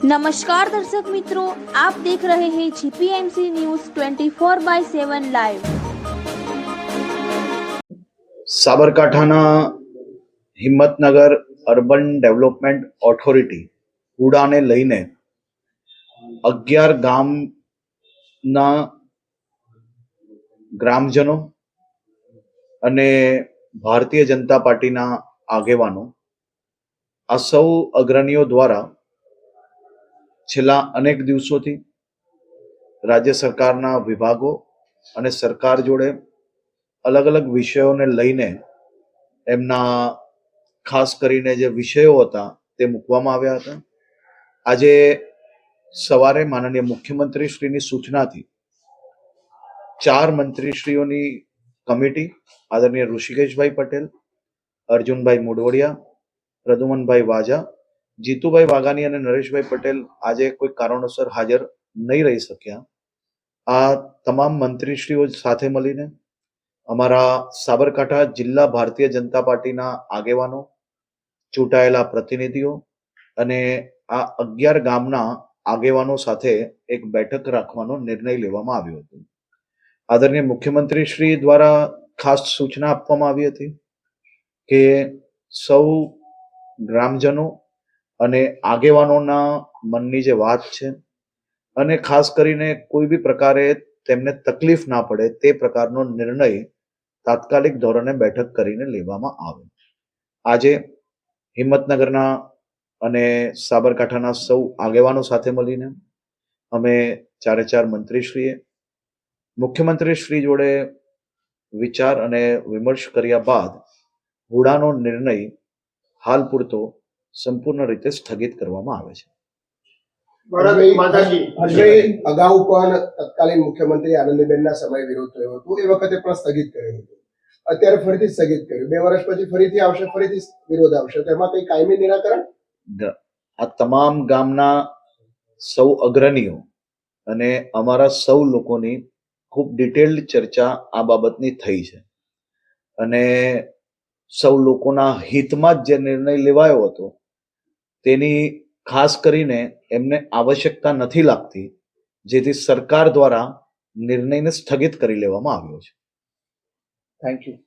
नमस्कार दर्शक मित्रों, आप देख रहे हैं जीपीएमसी न्यूज 24/7 लाइव। સાબરકાંઠાના હિંમતનગર અર્બન ડેવલપમેન્ટ ઓથોરિટી ઉડાને લઈને 11 ગામના ગ્રામજનો અને ભારતીય જનતા પાર્ટીના આગેવાનો આ સૌ અગ્રણીઓ દ્વારા છેલ્લા અનેક દિવસોથી રાજ્ય સરકારના વિભાગો અને સરકાર જોડે અલગ અલગ વિષયોને લઈને એમના ખાસ કરીને જે વિષયો હતા તે મૂકવામાં આવ્યા હતા. આજે સવારે માનનીય મુખ્યમંત્રી શ્રીની સૂચનાથી 4 મંત્રીશ્રીઓની કમિટી આદરણીય ઋષિકેશભાઈ પટેલ, અર્જુનભાઈ મોઢવાડિયા, પ્રદ્યુમનભાઈ વાજા, જીતુભાઈ વાઘાણી અને નરેશભાઈ પટેલ આજે કોઈ કારણોસર હાજર નહીં રહી શક્યા. આ તમામ મંત્રીશ્રીઓ સાથે મળીને અમારા સાબરકાંઠા જિલ્લા ભારતીય જનતા પાર્ટીના આગેવાનો, ચૂંટાયેલા પ્રતિનિધિઓ અને આ 11 ગામના આગેવાનો સાથે એક બેઠક રાખવાનો નિર્ણય લેવામાં આવ્યો હતો. આદરણીય મુખ્યમંત્રી શ્રી દ્વારા ખાસ સૂચના આપવામાં આવી હતી કે સૌ ગ્રામજનો અને આગેવાનોના મનની જે વાત છે અને ખાસ કરીને કોઈ બી પ્રકારે તેમને તકલીફ ના પડે તે પ્રકારનો નિર્ણય તાત્કાલિક ધોરણે બેઠક કરીને લેવામાં આવે. આજે હિંમતનગરના અને સાબરકાંઠાના સૌ આગેવાનો સાથે મળીને અમે 4 મંત્રીશ્રીએ મુખ્યમંત્રી શ્રી જોડે વિચાર અને વિમર્શ કર્યા બાદ હુડાનો નિર્ણય હાલ પૂરતો સંપૂર્ણ રીતે સ્થગિત કરવામાં આવે છે. અગાઉ પણ તત્કાલીન મુખ્યમંત્રી આનંદીબેનના સમય વિરોધ થયો હતો, એ વખતે પણ સ્થગિત કર્યું હતું, અત્યારે ફરીથી સ્થગિત કર્યું. 2 વર્ષ પછી ફરીથી આવશે, ફરીથી વિરોધ આવશે, તો એમાં કઈ કાયમી નિરાકરણ? આ તમામ ગામના સૌ અગ્રણીઓ અને અમારા સૌ લોકોની ખૂબ ડિટેલ્ડ ચર્ચા આ બાબતની થઈ છે અને સૌ લોકોના હિતમાં જ જે નિર્ણય લેવાયો હતો તેની ખાસ કરીને એમને આવશ્યકતા નથી લાગતી, જેથી સરકાર દ્વારા નિર્ણયને સ્થગિત કરી લેવામાં આવ્યો છે. Thank you.